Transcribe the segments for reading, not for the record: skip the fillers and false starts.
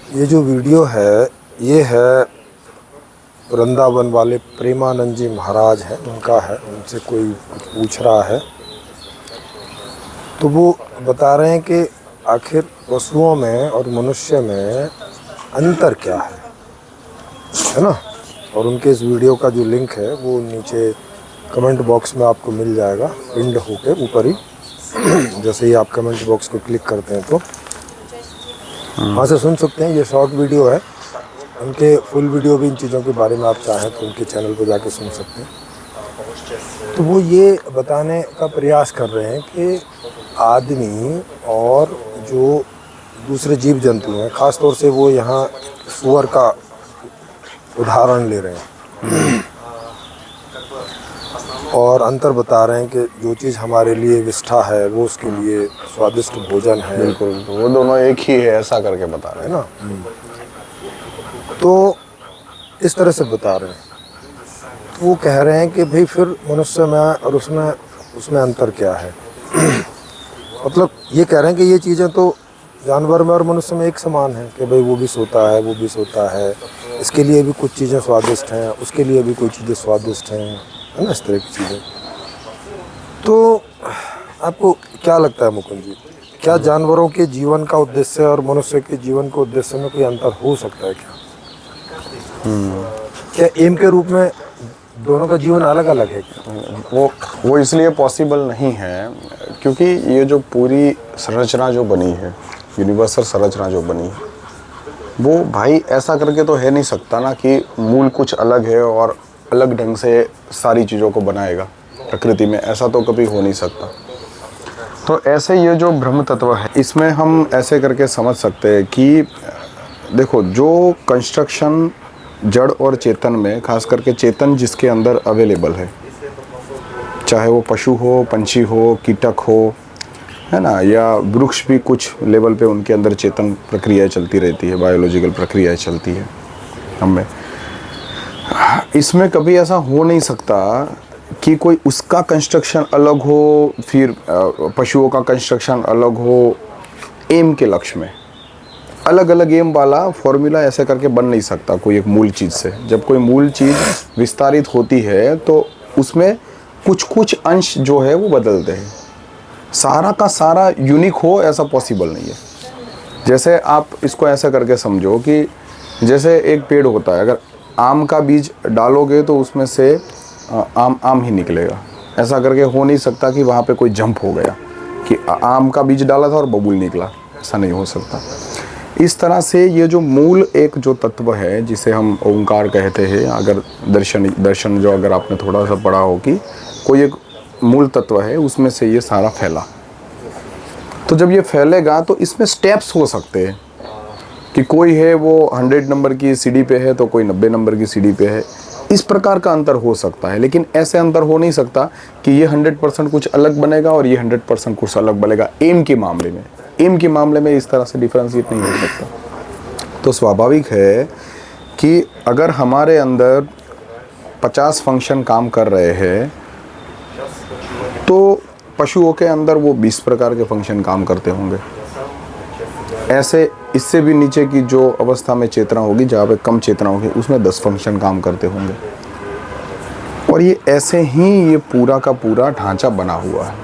ये जो वीडियो है ये है वृंदावन वाले प्रेमानंद जी महाराज हैं, उनका है। उनसे कोई कुछ पूछ रहा है तो वो बता रहे हैं कि आखिर पशुओं में और मनुष्य में अंतर क्या है ना। और उनके इस वीडियो का जो लिंक है वो नीचे कमेंट बॉक्स में आपको मिल जाएगा, पिंड होके ऊपर ही। जैसे ही आप कमेंट बॉक्स को क्लिक करते हैं तो वहाँ से सुन सकते हैं। ये शॉर्ट वीडियो है, उनके फुल वीडियो भी इन चीज़ों के बारे में आप चाहें तो उनके चैनल पर जाके सुन सकते हैं। तो वो ये बताने का प्रयास कर रहे हैं कि आदमी और जो दूसरे जीव जंतु हैं, ख़ास तौर से वो यहाँ सूअर का उदाहरण ले रहे हैं और अंतर बता रहे हैं कि जो चीज़ हमारे लिए विष्ठा है वो उसके लिए स्वादिष्ट भोजन है। बिल्कुल, वो दोनों एक ही है, ऐसा करके बता रहे हैं ना। तो इस तरह से बता रहे हैं। तो वो कह रहे हैं कि भाई फिर मनुष्य में और उसमें अंतर क्या है। मतलब ये कह रहे हैं कि ये चीज़ें तो जानवर में और मनुष्य में एक समान है कि भाई वो भी सोता है, वो भी सोता है, इसके लिए भी कुछ चीज़ें स्वादिष्ट हैं, उसके लिए भी कोई चीज़ें स्वादिष्ट हैं, है ना, इस तरह की चीज़ें। तो आपको क्या लगता है मुकुंद जी, क्या जानवरों के जीवन का उद्देश्य और मनुष्य के जीवन के उद्देश्य में कोई अंतर हो सकता है क्या? क्या एम के रूप में दोनों का जीवन अलग अलग है क्या? वो इसलिए पॉसिबल नहीं है क्योंकि ये जो पूरी संरचना जो बनी है, यूनिवर्सल संरचना जो बनी है, वो भाई ऐसा करके तो है नहीं सकता ना कि मूल कुछ अलग है और अलग ढंग से सारी चीज़ों को बनाएगा प्रकृति में। ऐसा तो कभी हो नहीं सकता। तो ऐसे ये जो ब्रह्म तत्व है, इसमें हम ऐसे करके समझ सकते हैं कि देखो, जो कंस्ट्रक्शन जड़ और चेतन में, खास करके चेतन जिसके अंदर अवेलेबल है, चाहे वो पशु हो, पंछी हो, कीटक हो, है ना, या वृक्ष भी कुछ लेवल पे उनके अंदर चेतन प्रक्रियाएं चलती रहती है, बायोलॉजिकल प्रक्रियाएं चलती है हमें। इसमें कभी ऐसा हो नहीं सकता कि कोई उसका कंस्ट्रक्शन अलग हो, फिर पशुओं का कंस्ट्रक्शन अलग हो। एम के लक्ष्य में अलग अलग एम वाला फॉर्मूला ऐसे करके बन नहीं सकता कोई एक मूल चीज़ से। जब कोई मूल चीज़ विस्तारित होती है तो उसमें कुछ कुछ अंश जो है वो बदलते हैं। सारा का सारा यूनिक हो ऐसा पॉसिबल नहीं है। जैसे आप इसको ऐसा करके समझो कि जैसे एक पेड़ होता है, अगर आम का बीज डालोगे तो उसमें से आम ही निकलेगा। ऐसा करके हो नहीं सकता कि वहाँ पे कोई जंप हो गया कि आम का बीज डाला था और बबूल निकला, ऐसा नहीं हो सकता। इस तरह से ये जो मूल एक जो तत्व है जिसे हम ओंकार कहते हैं, अगर दर्शन जो अगर आपने थोड़ा सा पढ़ा हो कि कोई एक मूल तत्व है, उसमें से ये सारा फैला। तो जब ये फैलेगा तो इसमें स्टेप्स हो सकते हैं कि कोई है वो 100 नंबर की सीढ़ी पे है तो कोई 90 नंबर की सीढ़ी पे है। इस प्रकार का अंतर हो सकता है, लेकिन ऐसे अंतर हो नहीं सकता कि ये 100% कुछ अलग बनेगा और ये 100% कुछ अलग बनेगा। एम के मामले में इस तरह से डिफरेंशिएट नहीं हो सकता। तो स्वाभाविक है कि अगर हमारे अंदर 50 फंक्शन काम कर रहे हैं तो पशुओं के अंदर वो 20 प्रकार के फंक्शन काम करते होंगे। ऐसे इससे भी नीचे की जो अवस्था में चेतना होगी, जहाँ पे कम चेतना होगी, उसमें 10 फंक्शन काम करते होंगे। और ये ऐसे ही ये पूरा का पूरा ढांचा बना हुआ है।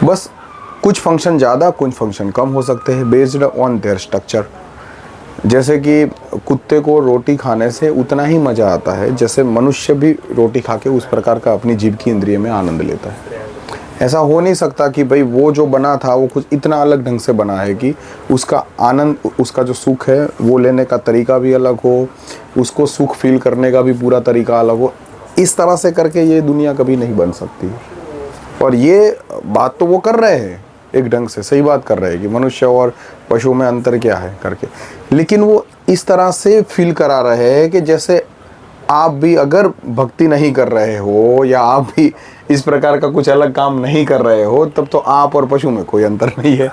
बस कुछ फंक्शन ज़्यादा, कुछ फंक्शन कम हो सकते हैं बेस्ड ऑन देयर स्ट्रक्चर। जैसे कि कुत्ते को रोटी खाने से उतना ही मज़ा आता है जैसे मनुष्य भी रोटी खा के उस प्रकार का अपनी जीभ की इंद्रिय में आनंद लेता है। ऐसा हो नहीं सकता कि भाई वो जो बना था वो कुछ इतना अलग ढंग से बना है कि उसका आनंद, उसका जो सुख है वो लेने का तरीका भी अलग हो, उसको सुख फील करने का भी पूरा तरीका अलग हो। इस तरह से करके ये दुनिया कभी नहीं बन सकती। और ये बात तो वो कर रहे हैं, एक ढंग से सही बात कर रहे हैं कि मनुष्य और पशु में अंतर क्या है करके, लेकिन वो इस तरह से फील करा रहे हैं कि जैसे आप भी अगर भक्ति नहीं कर रहे हो या आप भी इस प्रकार का कुछ अलग काम नहीं कर रहे हो, तब तो आप और पशु में कोई अंतर नहीं है।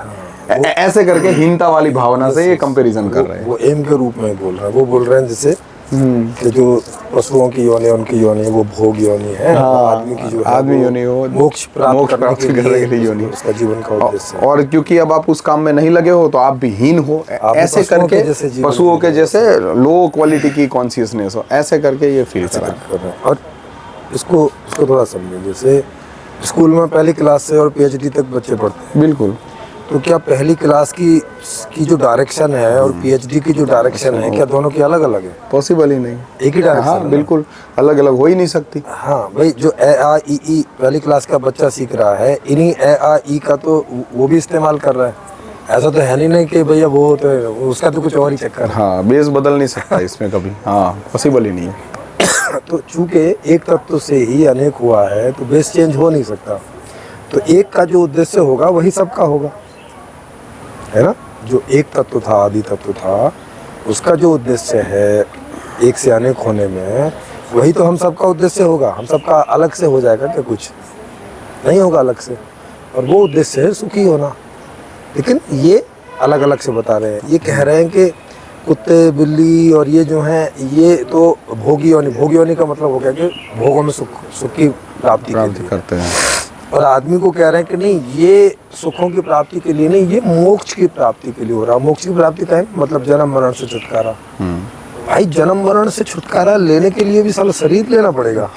ऐसे करके हीनता वाली भावना से ये कंपैरिजन कर रहे हैं। वो एम के रूप में बोल रहे हैं। वो बोल रहे हैं जैसे कि जो पशुओं की योनि, उनकी योनि वो भोग योनि है, और आदमी की जो है आदमी वो योनि हो मोक्ष प्राप्त करने के लिए योनि। उसका जीवन का उद्देश्य है। और क्योंकि अब आप उस काम में नहीं लगे हो तो आप भी हीन हो, ऐसे पशुओं करके के जैसे जीवन पशुओं के जी जैसे लो क्वालिटी की कॉन्शियसनेस हो, ऐसे करके ये फील करा। कर रहे हैं। और इसको थोड़ा समझें, जैसे स्कूल में पहली क्लास से और पीएचडी तक बच्चे पढ़ते हैं, बिल्कुल। तो क्या पहली क्लास की जो डायरेक्शन है और पीएचडी की जो डायरेक्शन है, क्या दोनों की अलग अलग है? पॉसिबल ही नहीं। एक ही डायरेक्शन हाँ है ना? बिल्कुल, अलग अलग हो ही नहीं सकती। हाँ भाई, जो ए आ ई ई पहली क्लास का बच्चा सीख रहा है, इन्हीं ए आ ई का तो वो भी इस्तेमाल कर रहा है। ऐसा तो है नहीं कि भैया वो तो उसका तो कुछ और ही चक्कर है। हाँ, बेस बदल नहीं सकता इसमें कभी। हाँ, पॉसिबल ही नहीं है। तो चूंकि एक तत्व से ही अनेक हुआ है, तो बेस चेंज हो नहीं सकता। तो एक का जो उद्देश्य होगा वही सबका होगा, है ना? जो एक तत्व था, आदि तत्व था, उसका जो उद्देश्य है एक से अनेक होने में, वही तो हम सबका उद्देश्य होगा। हम सबका अलग से हो जाएगा क्या? कुछ नहीं होगा अलग से। और वो उद्देश्य है सुखी होना। लेकिन ये अलग अलग से बता रहे हैं। ये कह रहे हैं कि कुत्ते, बिल्ली और ये जो हैं, ये तो भोगी योनि। भोगी योनि का मतलब हो गया कि भोगों में सुख की प्राप्ति करते हैं। और आदमी को कह रहे हैं कि नहीं, ये सुखों की प्राप्ति के लिए नहीं, ये मोक्ष की प्राप्ति के लिए हो रहा है। मोक्ष की प्राप्ति का है मतलब जन्म मरण से छुटकारा। भाई, जन्म मरण से छुटकारा लेने के लिए भी साला शरीर लेना पड़ेगा।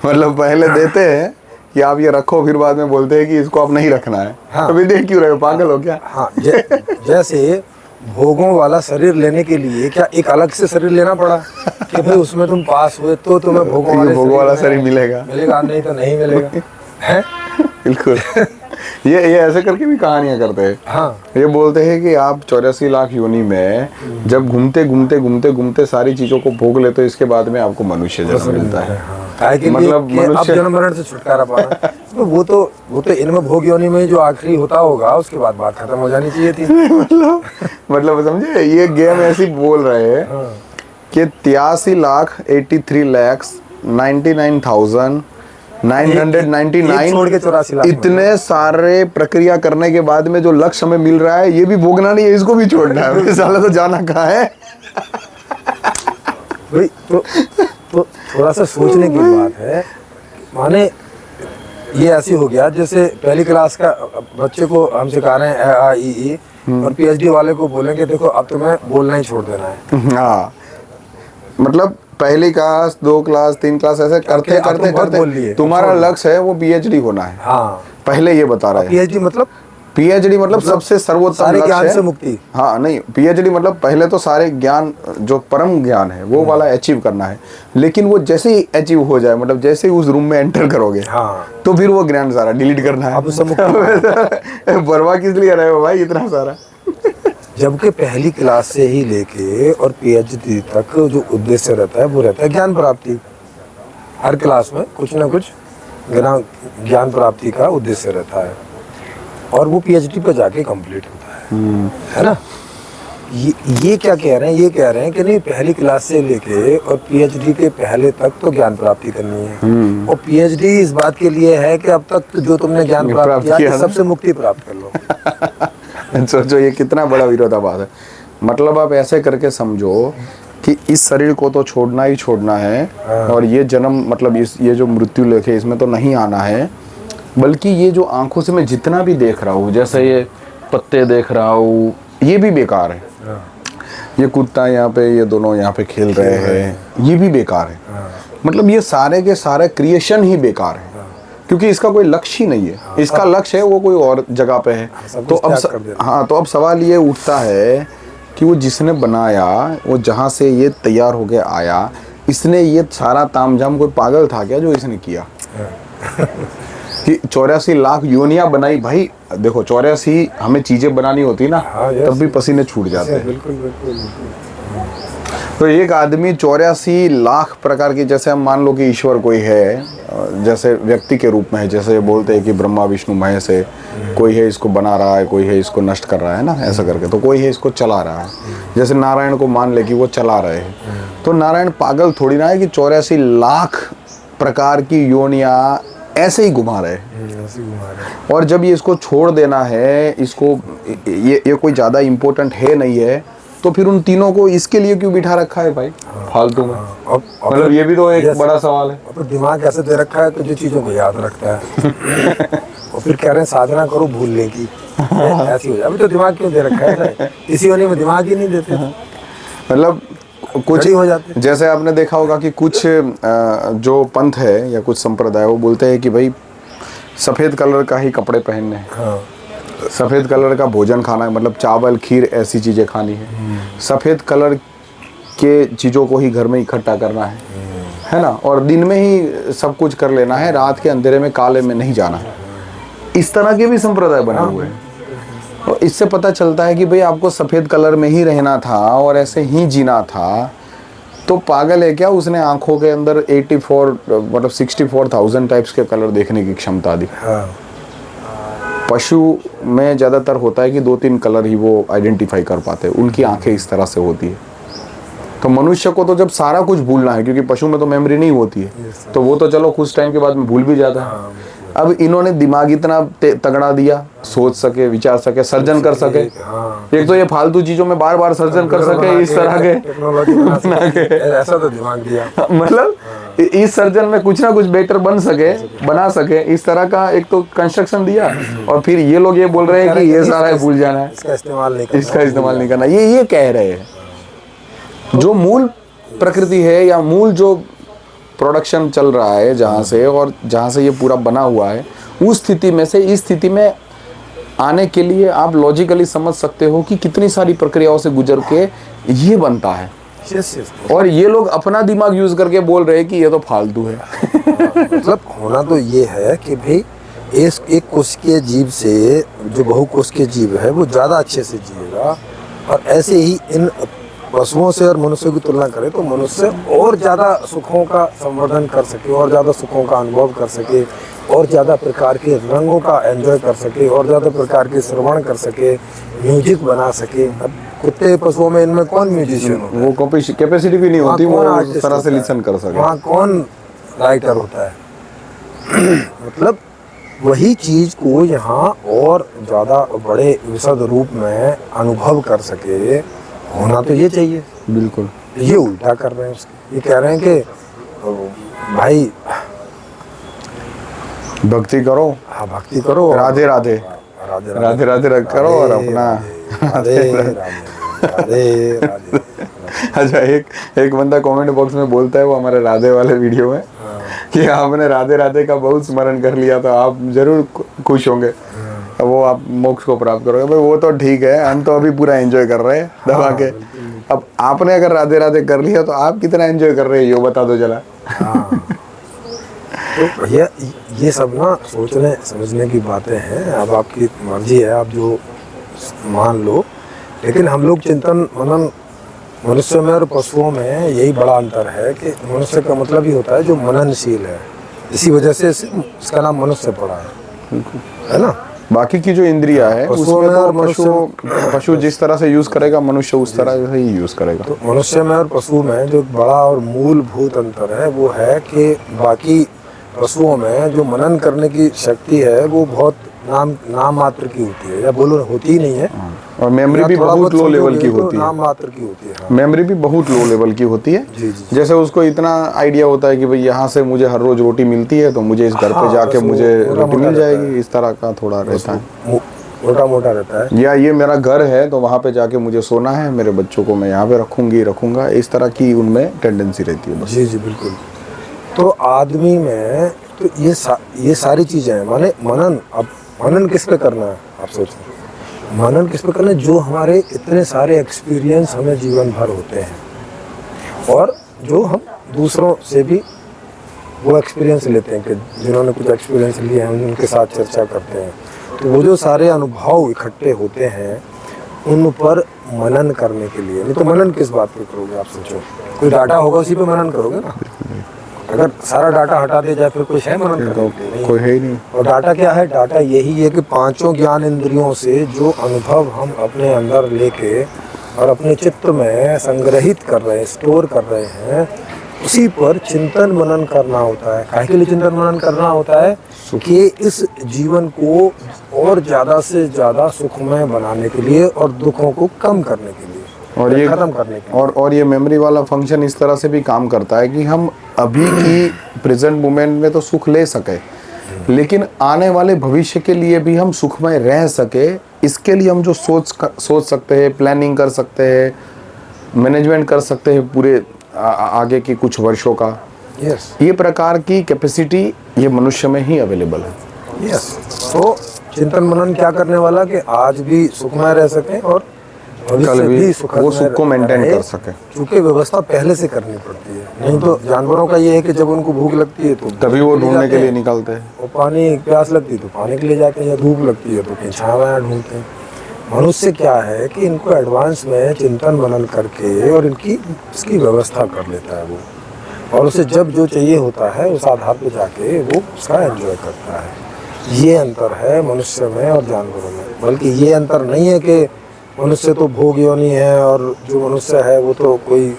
मतलब पहले देते हैं कि आप ये रखो, फिर बाद में बोलते हैं कि इसको आप नहीं रखना है। हाँ। अभी देख क्यों रहे हो, पागल हो क्या? हाँ, जैसे भोगों वाला शरीर लेने के लिए क्या एक अलग से शरीर लेना पड़ा कि भाई उसमें तुम पास हुए तो तुम्हें भोगों वाला शरीर मिलेगा, नहीं तो नहीं मिलेगा, है? बिल्कुल। ये ऐसे करके भी कहानियां करते हैं। हाँ, ये बोलते हैं कि आप 84 लाख योनि में जब घूमते सारी चीजों को भोग लेते हो, इसके बाद में आपको मनुष्य जन्म मिलता है। मतलब अब जन्म मरण से छुटकारा पाना। तो वो तो इनमें भोग योनि में जो आखिरी होता होगा, उसके बाद बात खत्म हो जानी चाहिए थी। मतलब समझे, ये गेम ऐसी बोल रहे हैं कि 83,83,99,999 छोड़ के 84 लाख इतने सारे प्रक्रिया करने के बाद में जो लक्ष्य हमें मिल रहा है, ये भी भोगना नहीं है, इसको भी छोड़ना है। साला तो जाना कहाँ है भाई? तो थोड़ा सा सोचने की बात है। माने ये ऐसी हो गया जैसे पहली क्लास का बच्चे को हम सिखा रहे हैं ए आ ई ई, और पीएचडी वाले को बोलेंगे देखो अब तुम्हें बोलना ही छोड़ देना है। हाँ, मतलब पहली क्लास, 2 क्लास, 3 क्लास ऐसे करते तुम्हारा लक्ष्य है वो पीएचडी होना है। हाँ, पहले ये बता रहे हैं। पीएचडी मतलब सबसे सर्वोत्तम लक्ष्य से मुक्ति। हाँ नहीं, पीएचडी मतलब पहले तो सारे ज्ञान, जो परम ज्ञान है वो वाला अचीव करना है। लेकिन वो जैसे ही अचीव हो जाए, मतलब जैसे ही उस रूम में एंटर करोगे, हाँ, तो फिर वो ज्ञान सारा डिलीट करना है। अब बर्बाद किस लिए रहे हो भाई इतना सारा? जबकि पहली क्लास से ही लेके और पीएचडी तक जो उद्देश्य रहता है वो रहता है ज्ञान प्राप्ति। हर क्लास में कुछ ना कुछ ज्ञान प्राप्ति का उद्देश्य रहता है, और वो पीएचडी पे जाके कंप्लीट होता है ना? ये क्या कह रहे हैं? ये कह रहे हैं कि नहीं, पहली क्लास से लेके और पीएचडी के पहले तक तो ज्ञान प्राप्ति करनी है। और पीएचडी इस बात के लिए है कि अब तक जो तुमने ज्ञान प्राप्त किया सबसे मुक्ति प्राप्त कर लो। सोचो ये कितना बड़ा विरोधाभास है। मतलब आप ऐसे करके समझो कि इस शरीर को तो छोड़ना ही छोड़ना है, और ये जन्म मतलब ये जो मृत्यु लेख है इसमें तो नहीं आना है, बल्कि ये जो आंखों से मैं जितना भी देख रहा हूँ, जैसे ये पत्ते देख रहा हूँ, ये भी बेकार है। ये कुत्ता यहाँ पे, ये दोनों यहाँ पे खेल रहे हैं, ये भी बेकार है। मतलब ये सारे के सारे क्रिएशन ही बेकार है, क्योंकि इसका कोई लक्ष्य ही नहीं है। इसका लक्ष्य है वो कोई और जगह पे है। तो अब सवाल ये उठता है कि वो जिसने बनाया, वो जहाँ से ये तैयार हो के आया, इसने ये सारा तामझाम कोई पागल था क्या जो इसने किया? कि 84 लाख योनियां बनाई। भाई देखो, 84 हमें चीजें बनानी होती ना, तब भी पसीने छूट जाते हैं। बिल्कुल। तो एक आदमी 84 लाख प्रकार की, जैसे हम मान लो कि ईश्वर कोई है, जैसे व्यक्ति के रूप में है, जैसे बोलते हैं कि ब्रह्मा विष्णु महेश है, कोई है इसको बना रहा है, कोई है इसको नष्ट कर रहा है ना, ऐसा करके, तो कोई है इसको चला रहा है। जैसे नारायण को मान ले कि वो चला रहे हैं, तो नारायण पागल थोड़ी ना है कि 84 लाख प्रकार की योनियां ऐसे ही घुमा रहे। और जब ये इसको छोड़ देना है, इसको ये कोई ज़्यादा इम्पोर्टेंट है नहीं है, तो फिर उन तीनों को इसके लिए क्यों बिठा रखा है भाई फालतू में? अब मतलब ये भी तो एक yes, बड़ा सवाल है। अब दिमाग ऐसे दे रखा है तो जो चीज़ों को याद रखता है और फिर कह रहे हैं साधना करो भूलने की, ऐसी हो जाए। अभी तो दिमाग क्यों दे रखा है, इसी होने में दिमाग ही नहीं देते, मतलब कुछ खड़ी हो जाते हैं। जैसे आपने देखा होगा कि कुछ जो पंथ है या कुछ संप्रदाय वो बोलते हैं कि भाई सफ़ेद कलर का ही कपड़े पहनने हैं, हाँ, सफ़ेद कलर का भोजन खाना है, मतलब चावल खीर ऐसी चीज़ें खानी है, सफ़ेद कलर के चीज़ों को ही घर में इकट्ठा करना है ना, और दिन में ही सब कुछ कर लेना है, रात के अंधेरे में काले में नहीं जाना है। इस तरह के भी संप्रदाय बने हुए हैं। और इससे पता चलता है कि भाई आपको सफ़ेद कलर में ही रहना था और ऐसे ही जीना था, तो पागल है क्या? उसने आंखों के अंदर 84 मतलब 64,000 टाइप्स के कलर देखने की क्षमता दी। हाँ, पशु में ज़्यादातर होता है कि 2-3 कलर ही वो आइडेंटिफाई कर पाते हैं, उनकी आंखें इस तरह से होती है। तो मनुष्य को तो जब सारा कुछ भूलना है, क्योंकि पशु में तो मेमोरी नहीं होती है, तो वो तो चलो कुछ टाइम के बाद में भूल भी जाता है। अब इन्होंने दिमाग इतना तगड़ा दिया, सोच सके, विचार सके, सर्जन कर सके। हाँ, एक तो ये फालतू चीजों में बार बार सर्जन कर सके, इस तरह के टेक्नोलॉजी बना के, ऐसा तो दिमाग दिया। मतलब इस सर्जन में कुछ ना कुछ बेटर बना सके, इस तरह का एक तो कंस्ट्रक्शन दिया। और फिर ये लोग ये बोल रहे हैं कि ये सारा भूल जाना है, इसका इस्तेमाल नहीं करना, ये कह रहे हैं। जो मूल प्रकृति है या मूल जो प्रोडक्शन चल रहा है जहाँ से, और जहाँ से ये पूरा बना हुआ है, उस स्थिति में से इस स्थिति में आने के लिए आप लॉजिकली समझ सकते हो कि कितनी सारी प्रक्रियाओं से गुजर के ये बनता है। और ये लोग अपना दिमाग यूज करके बोल रहे हैं कि ये तो फालतू है। मतलब होना तो ये है कि भाई एक कोशिकीय जीव से जो बहुकोशिकीय जीव है वो ज़्यादा अच्छे से जिएगा, और ऐसे ही इन पशुओं से और मनुष्यों की तुलना करें तो मनुष्य और ज़्यादा सुखों का संवर्धन कर सके, और ज़्यादा सुखों का अनुभव कर सके, और ज़्यादा प्रकार के रंगों का एंजॉय कर सके, और ज़्यादा प्रकार के श्रवण कर सके, म्यूजिक बना सके। अब कुत्ते पशुओं में इनमें कौन म्यूजिशियन होता है? वो कैपेसिटी भी नहीं होती वो उस तरह से लिसन कर सके। वहाँ कौन राइटर होता है? मतलब वही चीज़ को यहाँ और ज़्यादा बड़े विशद रूप में अनुभव कर सके, होना तो ये चाहिए। बिल्कुल, ये उल्टा कर रहे हैं उसके। ये कह रहे हैं कि भाई भक्ति करो, हाँ भक्ति करो, राधे राधे राधे राधे करो, और अपना राधे राधे राधे। अच्छा, एक बंदा कमेंट बॉक्स में बोलता है, वो हमारे राधे वाले वीडियो में, कि आपने राधे राधे का बहुत स्मरण कर लिया तो आप जरूर खुश होंगे, वो आप मोक्ष को प्राप्त करोगे। भाई वो तो ठीक है, हम तो अभी पूरा एंजॉय कर रहे हैं दबा के। अब आपने अगर राधे राधे कर लिया तो आप कितना एंजॉय कर रहे हैं, ये बता दो जरा। तो ये सब ना सोचने समझने की बातें हैं। अब आपकी मर्जी है, आप जो मान लो, लेकिन हम लोग चिंतन मनन, मनुष्य में और पशुओं में यही बड़ा अंतर है कि मनुष्य का मतलब ही होता है जो मननशील है। इसी वजह से इसका नाम मनुष्य पड़ा है ना। बाकी की जो इंद्रिया है उसमें तो पशु जिस तरह से यूज करेगा, मनुष्य उस तरह से ही यूज करेगा। तो मनुष्य में और पशु में जो बड़ा और मूलभूत अंतर है वो है कि बाकी पशुओं में जो मनन करने की शक्ति है वो बहुत नाम मात्र की होती है, या बोलो होती ही नहीं है, और मेमोरी भी बहुत लो लेवल की होती है। नाम मात्र की होती है, हाँ। मेमोरी भी बहुत लो लेवल की होती है। जी, जी। जैसे उसको इतना आइडिया होता है कि भाई यहाँ से मुझे हर रोज रोटी मिलती है, तो मुझे इस घर पे जाके मुझे रोटी मिल जाएगी, इस तरह का थोड़ा रहता है, मोटा रहता है। या ये मेरा घर है तो वहाँ पे जाके मुझे सोना है, मेरे बच्चों को मैं यहाँ पे रखूंगा, इस तरह की उनमें टेंडेंसी रहती है। जी जी बिल्कुल। तो आदमी में तो ये सारी चीज़ें हैं। माने मनन, अब मनन किस पे करना है आप सोचें, मनन किस पे करना है? जो हमारे इतने सारे एक्सपीरियंस हमें जीवन भर होते हैं, और जो हम दूसरों से भी वो एक्सपीरियंस लेते हैं, कि जिन्होंने कुछ एक्सपीरियंस लिए हैं उनके साथ चर्चा करते हैं, तो वो जो सारे अनुभव इकट्ठे होते हैं उन पर मनन करने के लिए। नहीं तो मनन किस बात पे करोगे आप सोचो? कोई डाटा होगा उसी पे मनन करोगे ना। अगर सारा डाटा हटा दिया जाए फिर कुछ है मनन करने के लिए? कोई है ही नहीं। और डाटा क्या है? डाटा यही है कि पांचों ज्ञान इंद्रियों से जो अनुभव हम अपने अंदर लेके और अपने चित्त में संग्रहित कर रहे हैं, स्टोर कर रहे हैं, उसी पर चिंतन मनन करना होता है। काहे के लिए चिंतन मनन करना होता है? कि इस जीवन को और ज़्यादा से ज़्यादा सुखमय बनाने के लिए और दुखों को कम करने के लिए। और ये खत्म करने के। और ये मेमोरी वाला फंक्शन इस तरह से भी काम करता है कि हम अभी की प्रेजेंट मोमेंट में तो सुख ले सके, लेकिन आने वाले भविष्य के लिए भी हम सुखमय रह सके, इसके लिए हम जो सोच सकते हैं, प्लानिंग कर सकते हैं, मैनेजमेंट कर सकते हैं पूरे आगे के कुछ वर्षों का, यस ये प्रकार की कैपेसिटी ये मनुष्य में ही अवेलेबल है। यस। तो चिंतन मनन क्या करने वाला कि आज भी सुखमय रह सके और कल भी सुखमय वो सुख को मेंटेन रहे, कर सके। क्योंकि व्यवस्था पहले से करनी पड़ती है। नहीं तो जानवरों का ये है कि जब उनको भूख लगती है तो तभी वो ढूंढने के लिए निकलते हैं। वो पानी प्यास लगती है तो पानी के लिए जाते हैं, या धूप लगती है तो कहीं छाया ढूंढते हैं। मनुष्य क्या है कि इनको एडवांस में चिंतन मनन करके और इनकी इसकी व्यवस्था कर लेता है वो, और उसे जब जो चाहिए होता है उस आधार पे जाके वो उसका एंजॉय करता है। ये अंतर है मनुष्य में और जानवरों में। बल्कि ये अंतर नहीं है कि मनुष्य तो भोग योनि है और जो मनुष्य है वो तो कोई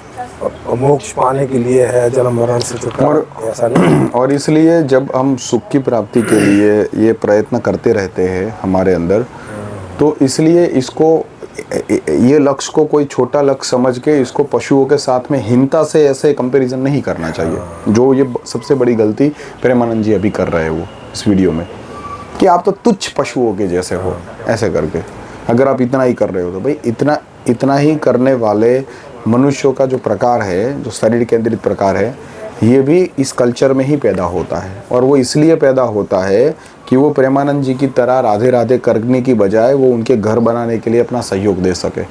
मोक्ष पाने के लिए है, जन्म मरण से छुटकारा, ऐसा नहीं। और इसलिए जब हम सुख की प्राप्ति के लिए ये प्रयत्न करते रहते हैं हमारे अंदर, तो इसलिए इसको ये लक्ष्य को कोई छोटा लक्ष्य समझ के इसको पशुओं के साथ में हीनता से ऐसे कंपैरिजन नहीं करना चाहिए, जो ये सबसे बड़ी गलती प्रेमानंद जी अभी कर रहे हैं वो इस वीडियो में, कि आप तो तुच्छ पशुओं के जैसे हो ऐसे करके। अगर आप इतना ही कर रहे हो तो भाई इतना ही करने वाले मनुष्यों का जो प्रकार है, जो शरीर केंद्रित प्रकार है, ये भी इस कल्चर में ही पैदा होता है। और वो इसलिए पैदा होता है कि वो प्रेमानंद जी की तरह राधे राधे करने की बजाय वो उनके घर बनाने के लिए अपना सहयोग दे सके।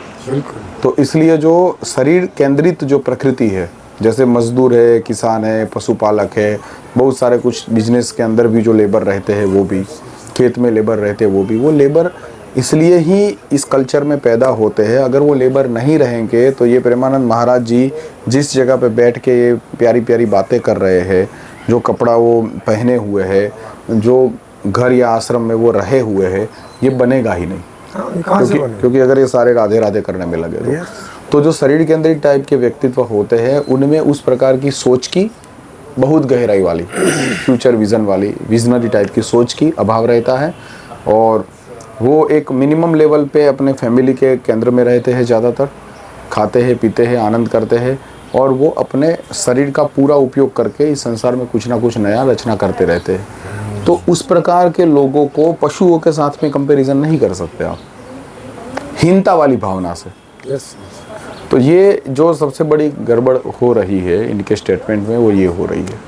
तो इसलिए जो शरीर केंद्रित जो प्रकृति है, जैसे मजदूर है, किसान है, पशुपालक है, बहुत सारे कुछ बिजनेस के अंदर भी जो लेबर रहते हैं वो भी, खेत में लेबर रहते हैं वो लेबर इसलिए ही इस कल्चर में पैदा होते हैं। अगर वो लेबर नहीं रहेंगे तो ये प्रेमानंद महाराज जी जिस जगह पे बैठ के ये प्यारी प्यारी बातें कर रहे हैं, जो कपड़ा वो पहने हुए हैं, जो घर या आश्रम में वो रहे हुए हैं, ये बनेगा ही नहीं। क्योंकि अगर ये सारे राधे राधे करने में लगे तो जो शरीर केंद्रित टाइप के व्यक्तित्व होते हैं उनमें उस प्रकार की सोच की, बहुत गहराई वाली फ्यूचर विजन वाली, विजनरी टाइप की सोच की अभाव रहता है। और वो एक मिनिमम लेवल पे अपने फैमिली के केंद्र में रहते हैं, ज़्यादातर खाते हैं, पीते हैं, आनंद करते हैं, और वो अपने शरीर का पूरा उपयोग करके इस संसार में कुछ ना कुछ नया रचना करते रहते हैं। तो उस प्रकार के लोगों को पशुओं के साथ में कंपैरिजन नहीं कर सकते आप, हीनता वाली भावना से। तो ये जो सबसे बड़ी गड़बड़ हो रही है इनके स्टेटमेंट में, वो ये हो रही है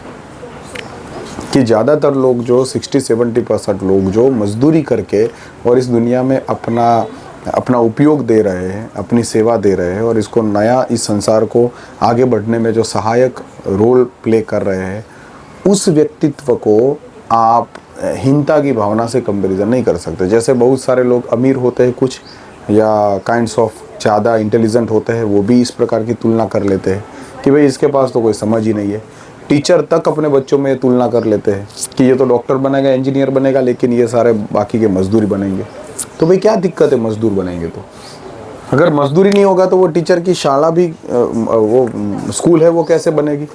कि ज़्यादातर लोग जो 60-70% लोग जो मजदूरी करके और इस दुनिया में अपना उपयोग दे रहे हैं, अपनी सेवा दे रहे हैं, और इसको नया इस संसार को आगे बढ़ने में जो सहायक रोल प्ले कर रहे हैं, उस व्यक्तित्व को आप हीनता की भावना से कंपैरिजन नहीं कर सकते। जैसे बहुत सारे लोग अमीर होते हैं कुछ, या काइंड्स ऑफ ज़्यादा इंटेलिजेंट होते हैं, वो भी इस प्रकार की तुलना कर लेते हैं कि भाई इसके पास तो कोई समझ ही नहीं है। टीचर तक अपने बच्चों में तुलना कर लेते हैं कि ये तो डॉक्टर बनेगा, इंजीनियर बनेगा, लेकिन ये सारे बाकी के मजदूरी बनेंगे। तो भाई क्या दिक्कत है मजदूर बनेंगे तो? अगर मजदूरी नहीं होगा तो वो टीचर की शाला भी, वो स्कूल है, वो कैसे बनेगी?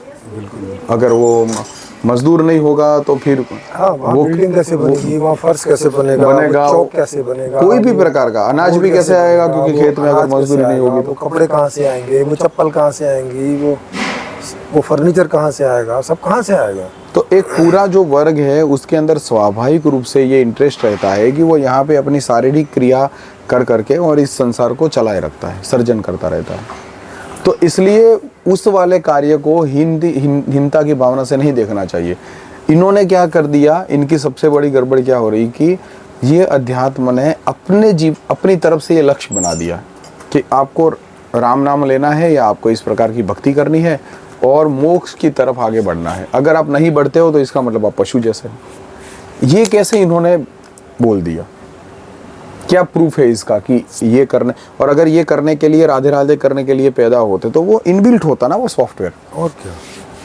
अगर वो मजदूर नहीं होगा तो फिर वो बिल्डिंग कैसे बनेगी, वहाँ फर्श कैसे बनेगा, चौक कैसे बनेगा, कोई भी प्रकार का अनाज भी कैसे आएगा? क्योंकि खेत में अगर मजदूरी नहीं होगी तो कपड़े कहाँ से आएंगे, वो चप्पल कहाँ से आएंगी, वो फर्नीचर कहाँ से आएगा, सब कहाँ से आएगा? तो एक पूरा जो वर्ग है उसके अंदर स्वाभाविक रूप से ये इंटरेस्ट रहता है कि वो यहाँ पे अपनी शारीरिक क्रिया कर करके और इस संसार को चलाए रखता है, सर्जन करता रहता है। तो इसलिए उस वाले कार्य को हीनता की भावना से नहीं देखना चाहिए। इन्होंने क्या कर दिया, इनकी सबसे बड़ी गड़बड़ क्या हो रही कि ये अध्यात्म ने अपनी तरफ से ये लक्ष्य बना दिया कि आपको राम नाम लेना है या आपको इस प्रकार की भक्ति करनी है और मोक्ष की तरफ आगे बढ़ना है। अगर आप नहीं बढ़ते हो तो इसका मतलब आप पशु जैसे हो। ये कैसे इन्होंने बोल दिया? क्या प्रूफ है इसका कि ये करने, और अगर ये करने के लिए राधे राधे करने के लिए पैदा होते तो वो इनबिल्ट होता ना वो सॉफ्टवेयर। और क्या,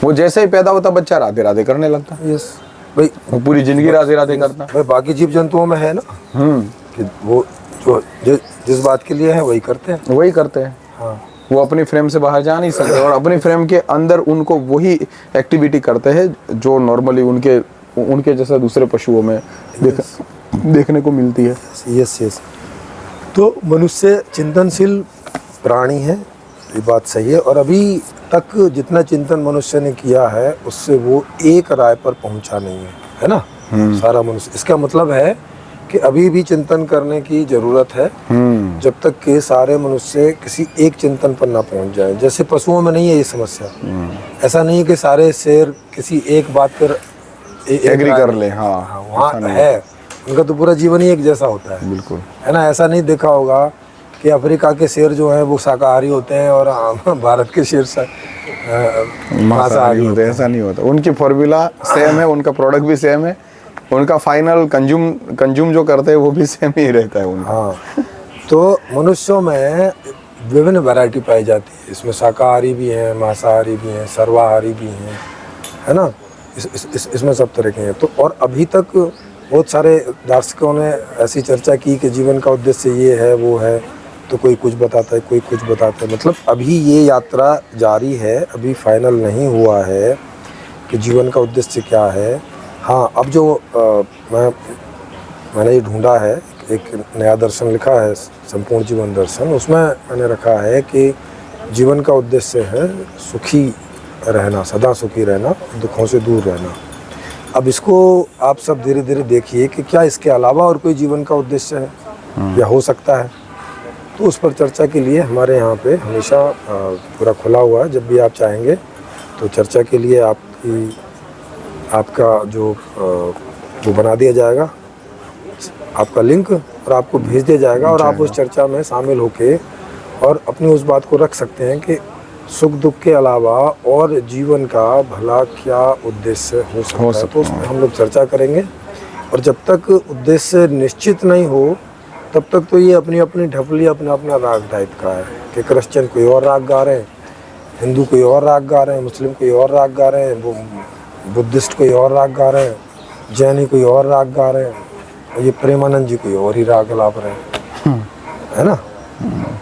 वो जैसे ही पैदा होता बच्चा राधे राधे करने लगता। यस भाई, वो पूरी जिंदगी राधे राधे करता भाई। बाकी जीव जंतुओं में है ना कि वो जो जिस बात के लिए है वही करते हैं। हाँ, वो अपनी फ्रेम से बाहर जा नहीं सकते और अपनी फ्रेम के अंदर उनको वही एक्टिविटी करते हैं जो नॉर्मली उनके जैसा दूसरे पशुओं में देखने को मिलती है। यस। तो मनुष्य चिंतनशील प्राणी है, ये बात सही है। और अभी तक जितना चिंतन मनुष्य ने किया है उससे वो एक राय पर पहुंचा नहीं है ना। सारा मनुष्य, इसका मतलब है कि अभी भी चिंतन करने की जरूरत है, जब तक कि सारे मनुष्य किसी एक चिंतन पर ना पहुंच जाए। जैसे पशुओं में नहीं है ये समस्या, ऐसा नहीं है कि सारे शेर किसी एक बात पर एग्री कर ले। हाँ, वहाँ है, उनका तो पूरा जीवन ही एक जैसा होता है, बिल्कुल है ना। ऐसा नहीं देखा होगा कि अफ्रीका के शेर जो हैं वो शाकाहारी होते हैं और भारत के शेर मांसाहारी होते हैं, ऐसा नहीं होता। उनकी फॉर्मूला सेम है, उनका प्रोडक्ट भी सेम है, उनका फाइनल कंज्यूम जो करते हैं वो भी सेम ही रहता है उनका। हाँ, तो मनुष्यों में विभिन्न वैरायटी पाई जाती है, इसमें शाकाहारी भी हैं, मांसाहारी भी हैं, सर्वाहारी भी हैं, है ना। इसमें सब तरह के हैं। तो और अभी तक बहुत सारे दार्शनिकों ने ऐसी चर्चा की कि जीवन का उद्देश्य ये है वो है, तो कोई कुछ बताता है, कोई कुछ बताता है। मतलब अभी ये यात्रा जारी है, अभी फाइनल नहीं हुआ है कि जीवन का उद्देश्य क्या है। हाँ, अब जो मैंने ये ढूंढा है, एक नया दर्शन लिखा है संपूर्ण जीवन दर्शन, उसमें मैंने रखा है कि जीवन का उद्देश्य है सुखी रहना, सदा सुखी रहना, दुखों से दूर रहना। अब इसको आप सब धीरे धीरे देखिए कि क्या इसके अलावा और कोई जीवन का उद्देश्य है या हो सकता है। तो उस पर चर्चा के लिए हमारे यहाँ पे हमेशा पूरा खुला हुआ है। जब भी आप चाहेंगे तो चर्चा के लिए आपका जो वो बना दिया जाएगा, आपका लिंक, और आपको भेज दिया जाएगा, और आप उस चर्चा में शामिल होके और अपनी उस बात को रख सकते हैं कि सुख दुख के अलावा और जीवन का भला क्या उद्देश्य हो सकता है। तो उसमें हम लोग चर्चा करेंगे। और जब तक उद्देश्य निश्चित नहीं हो तब तक तो ये अपनी अपनी ढपली, अपना अपना राग टाइप का है कि क्रिश्चियन कोई और राग गा रहे हैं, हिंदू कोई और राग गा रहे हैं, मुस्लिम कोई और राग गा रहे हैं, वो बुद्धिस्ट कोई और राग गा रहे हैं, जैनी कोई और राग गा रहे हैं, और ये प्रेमानंद जी कोई और ही राग लाप रहे हैं, है ना।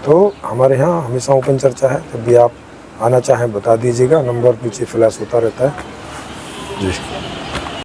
तो हमारे यहाँ हमेशा ओपन चर्चा है, जब भी आप आना चाहें बता दीजिएगा, नंबर पीछे फ्लैश होता रहता है जी।